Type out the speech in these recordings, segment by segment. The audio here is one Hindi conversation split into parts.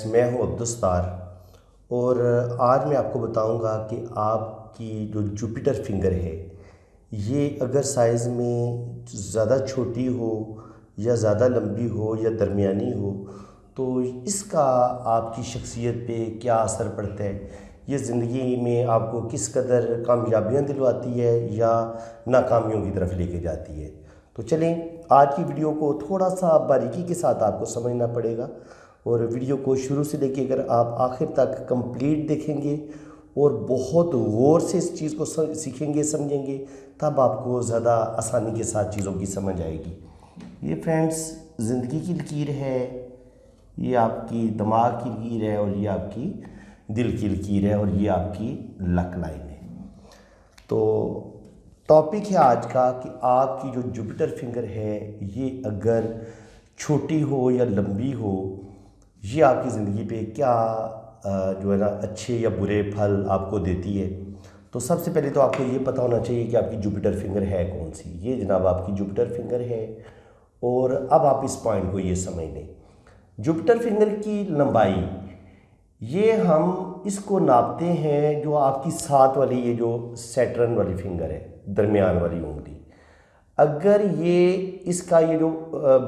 मैं हूं अब्दुस्तार और आज मैं आपको बताऊंगा कि आपकी जो जुपिटर फिंगर है ये अगर साइज़ में ज़्यादा छोटी हो या ज़्यादा लंबी हो या दरमियानी हो तो इसका आपकी शख्सियत पे क्या असर पड़ता है। ये ज़िंदगी में आपको किस कदर कामयाबियाँ दिलवाती है या नाकामियों की तरफ लेके जाती है। तो चलें, आज की वीडियो को थोड़ा सा बारीकी के साथ आपको समझना पड़ेगा और वीडियो को शुरू से लेके अगर आप आखिर तक कंप्लीट देखेंगे और बहुत गौर से इस चीज़ को सीखेंगे समझेंगे तब आपको ज़्यादा आसानी के साथ चीज़ों की समझ आएगी। ये फ्रेंड्स ज़िंदगी की लकीर है, ये आपकी दिमाग की लकीर है और ये आपकी दिल की लकीर है और ये आपकी लक लाइन है। तो टॉपिक है आज का कि आपकी जो जुपिटर फिंगर है ये अगर छोटी हो या लंबी हो ये आपकी ज़िंदगी पे क्या जो है ना अच्छे या बुरे फल आपको देती है। तो सबसे पहले तो आपको ये पता होना चाहिए कि आपकी जुपिटर फिंगर है कौन सी। ये जनाब आपकी जुपिटर फिंगर है और अब आप इस पॉइंट को ये समझ लें, जुपिटर फिंगर की लंबाई ये हम इसको नापते हैं जो आपकी साथ वाली ये जो सैटर्न वाली फिंगर है, दरमियान वाली उंगली, अगर ये इसका ये जो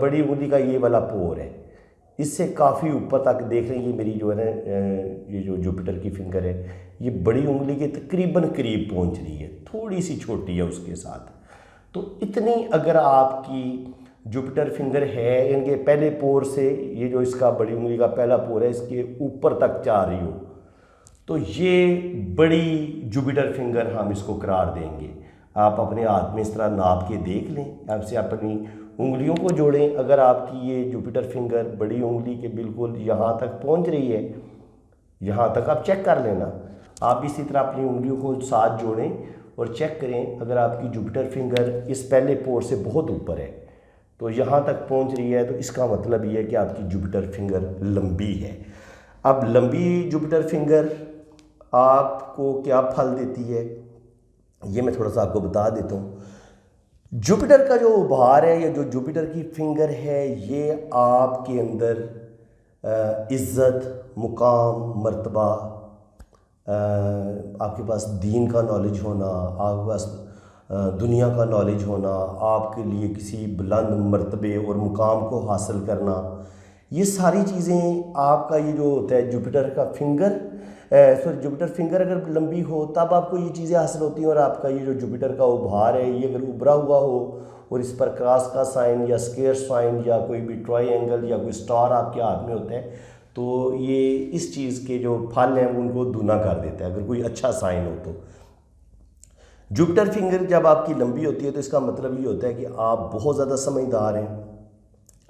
बड़ी उंगली का ये वाला पोर है इससे काफ़ी ऊपर तक देख रहे हैं, ये मेरी जो है ना ये जो जुपिटर की फिंगर है ये बड़ी उंगली के तकरीबन करीब पहुंच रही है, थोड़ी सी छोटी है उसके साथ। तो इतनी अगर आपकी जुपिटर फिंगर है, इनके पहले पोर से ये जो इसका बड़ी उंगली का पहला पोर है इसके ऊपर तक जा रही हो तो ये बड़ी जुपिटर फिंगर हम इसको करार देंगे। आप अपने हाथ में इस तरह नाप के देख लें, आपसे अपनी उंगलियों को जोड़ें। अगर आपकी ये जुपिटर फिंगर बड़ी उंगली के बिल्कुल यहाँ तक पहुँच रही है, यहाँ तक आप चेक कर लेना। आप इसी तरह अपनी उंगलियों को साथ जोड़ें और चेक करें, अगर आपकी जुपिटर फिंगर इस पहले पोर से बहुत ऊपर है तो यहाँ तक पहुँच रही है तो इसका मतलब ये है कि आपकी जुपिटर फिंगर लंबी है। अब लंबी जुपिटर फिंगर आपको क्या फल देती है ये मैं थोड़ा सा आपको बता देता हूँ। जुपिटर का जो उभार है या जो जुपिटर की फिंगर है ये आपके अंदर इज़्ज़त, मुकाम, मर्तबा, आपके पास दीन का नॉलेज होना, आपके पास दुनिया का नॉलेज होना, आपके लिए किसी बुलंद मर्तबे और मुकाम को हासिल करना, ये सारी चीज़ें आपका ये जो होता है जुपिटर का फिंगर जुपिटर फिंगर अगर लंबी हो तब आपको ये चीज़ें हासिल होती हैं। और आपका ये जो जुपिटर का उभार है ये अगर उभरा हुआ हो और इस पर क्रॉस का साइन या स्क्वायर साइन या कोई भी ट्रायंगल या कोई स्टार आपके हाथ में होता है तो ये इस चीज़ के जो फल हैं उनको दूना कर देता है, अगर कोई अच्छा साइन हो तो। जुपिटर फिंगर जब आपकी लंबी होती है तो इसका मतलब ये होता है कि आप बहुत ज़्यादा समझदार हैं,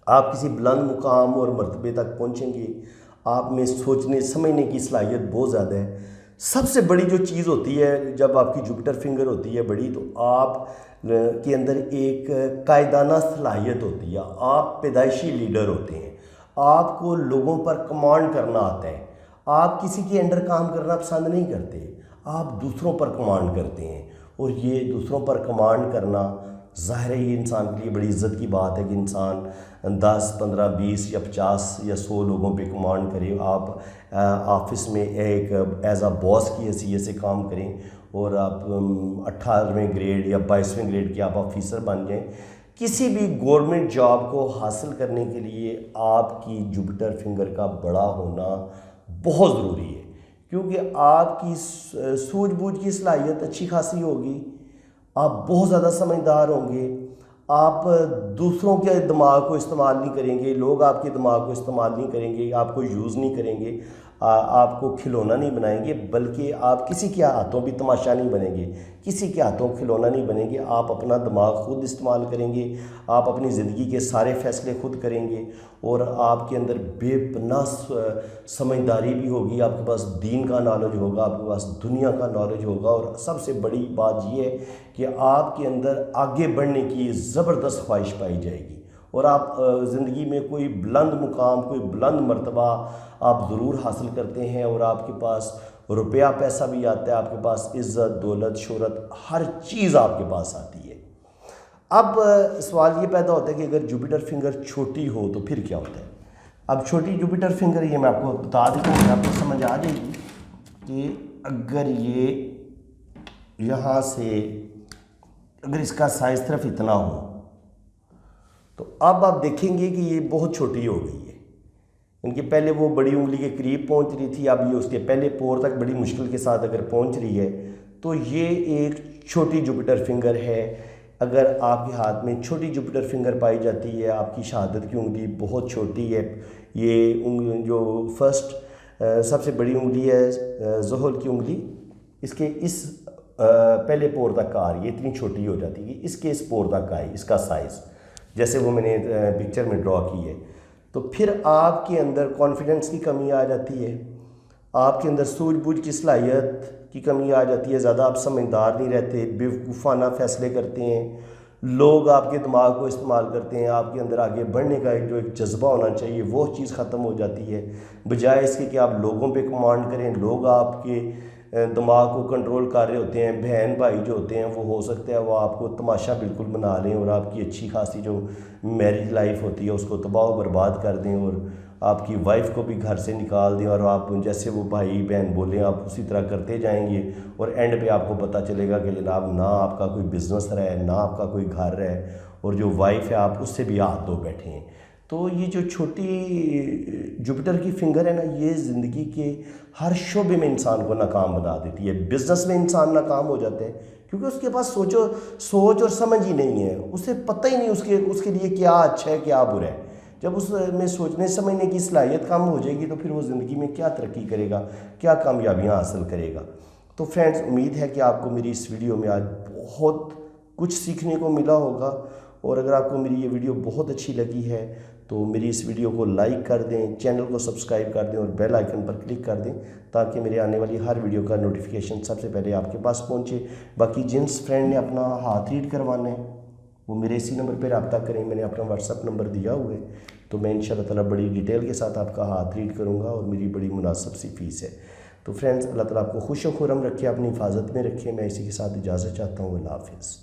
आप किसी बुलंद मुकाम और मर्तबे तक पहुँचेंगे, आप में सोचने समझने की सलाहियत बहुत ज़्यादा है। सबसे बड़ी जो चीज़ होती है जब आपकी जुपिटर फिंगर होती है बड़ी तो आप के अंदर एक कायदाना सलाहियत होती है, आप पैदाइशी लीडर होते हैं, आपको लोगों पर कमांड करना आता है, आप किसी के अंडर काम करना पसंद नहीं करते, आप दूसरों पर कमांड करते हैं। और ये दूसरों पर कमांड करना ज़ाहिर है ये इंसान के लिए बड़ी इज़्ज़त की बात है कि इंसान 10, 15, 20 या 50 या 100 लोगों पे कमांड करे। आप ऑफिस में एक एज आ बॉस की हैसियत से काम करें और आप 18वें ग्रेड या 22वें ग्रेड के आप ऑफिसर बन जाएं। किसी भी गवर्नमेंट जॉब को हासिल करने के लिए आपकी जुपिटर फिंगर का बड़ा होना बहुत ज़रूरी है, क्योंकि आपकी सूझबूझ की सलाहियत अच्छी खासी होगी, आप बहुत ज़्यादा समझदार होंगे, आप दूसरों के दिमाग को इस्तेमाल नहीं करेंगे, लोग आपके दिमाग को इस्तेमाल नहीं करेंगे, आपको यूज़ नहीं करेंगे, आपको खिलौना नहीं बनाएंगे, बल्कि आप किसी के हाथों भी तमाशा नहीं बनेंगे, किसी के हाथों खिलौना नहीं बनेंगे। आप अपना दिमाग खुद इस्तेमाल करेंगे, आप अपनी ज़िंदगी के सारे फ़ैसले खुद करेंगे और आपके अंदर बेपनाह समझदारी भी होगी, आपके पास दीन का नॉलेज होगा, आपके पास दुनिया का नॉलेज होगा। और सबसे बड़ी बात यह है कि आपके अंदर आगे बढ़ने की ज़बरदस्त ख्वाहिश पाई जाएगी और आप ज़िंदगी में कोई बुलंद मुकाम, कोई बुलंद मर्तबा आप ज़रूर हासिल करते हैं और आपके पास रुपया पैसा भी आता है, आपके पास इज़्ज़त, दौलत, शोहरत, हर चीज़ आपके पास आती है। अब सवाल ये पैदा होता है कि अगर जुपिटर फिंगर छोटी हो तो फिर क्या होता है। अब छोटी जुपिटर फिंगर ये मैं आपको बता देता हूँ, आपको समझ आ जाएगी कि अगर ये यहाँ से अगर इसका साइज़ सिर्फ इतना हो तो अब आप देखेंगे कि ये बहुत छोटी हो गई है। इनके पहले वो बड़ी उंगली के करीब पहुंच रही थी, अब ये उसके पहले पोर तक बड़ी मुश्किल के साथ अगर पहुंच रही है तो ये एक छोटी जुपिटर फिंगर है। अगर आपके हाथ में छोटी जुपिटर फिंगर पाई जाती है, आपकी शहादत की उंगली बहुत छोटी है, ये जो फर्स्ट सबसे बड़ी उंगली है ज़ोहल की उंगली, इसके इस पहले पोर तक आ रही है, इतनी छोटी हो जाती है, इसके इस पोर तक आई इसका साइज़, जैसे वो मैंने पिक्चर में ड्रॉ की है। तो फिर आपके अंदर कॉन्फिडेंस की कमी आ जाती है, आपके अंदर सूझबूझ की सलाहियत की कमी आ जाती है, ज़्यादा आप समझदार नहीं रहते, बेवकूफ़ाना फ़ैसले करते हैं, लोग आपके दिमाग को इस्तेमाल करते हैं, आपके अंदर आगे बढ़ने का जो एक जज्बा होना चाहिए वो चीज़ ख़त्म हो जाती है। बजाय इसके कि आप लोगों पे कमांड करें, लोग आपके दिमाग को कंट्रोल कर रहे होते हैं, बहन भाई जो होते हैं वो हो सकता है वो आपको तमाशा बिल्कुल बना लें और आपकी अच्छी खासी जो मैरिज लाइफ होती है उसको तबाह बर्बाद कर दें और आपकी वाइफ को भी घर से निकाल दें और आप जैसे वो भाई बहन बोले आप उसी तरह करते जाएंगे और एंड पे आपको पता चलेगा कि जनाब ना आपका कोई बिज़नेस रहा है, ना आपका कोई घर है और जो वाइफ है आप उससे भी हाथ धो बैठे हैं। तो ये जो छोटी जुपिटर की फिंगर है ना, ये ज़िंदगी के हर शोबे में इंसान को नाकाम बना देती है। बिज़नेस में इंसान नाकाम हो जाते हैं क्योंकि उसके पास सोच और समझ ही नहीं है, उसे पता ही नहीं उसके लिए क्या अच्छा है क्या बुरा है। जब उसमें सोचने समझने की सलाहियत कम हो जाएगी तो फिर वो ज़िंदगी में क्या तरक्की करेगा, क्या कामयाबियाँ हासिल करेगा। तो फ्रेंड्स, उम्मीद है कि आपको मेरी इस वीडियो में आज बहुत कुछ सीखने को मिला होगा और अगर आपको मेरी ये वीडियो बहुत अच्छी लगी है तो मेरी इस वीडियो को लाइक कर दें, चैनल को सब्सक्राइब कर दें और बेल आइकन पर क्लिक कर दें ताकि मेरे आने वाली हर वीडियो का नोटिफिकेशन सबसे पहले आपके पास पहुंचे। बाकी जिस फ्रेंड ने अपना हाथ रीड करवाना है वो मेरे इसी नंबर पर रब्ता करें, मैंने अपना व्हाट्सअप नंबर दिया हुआ है, तो मैं इंशाल्लाह ताला बड़ी डिटेल के साथ आपका हाथ रीड करूँगा और मेरी बड़ी मुनासिब सी फ़ीस है। तो फ्रेंड्स, अल्लाह ताला आपको खुश व खुर्रम रखे, अपनी हिफाजत में रखे। मैं इसी के साथ इजाज़त चाहता हूँ। अल्लाह हाफ़िज़।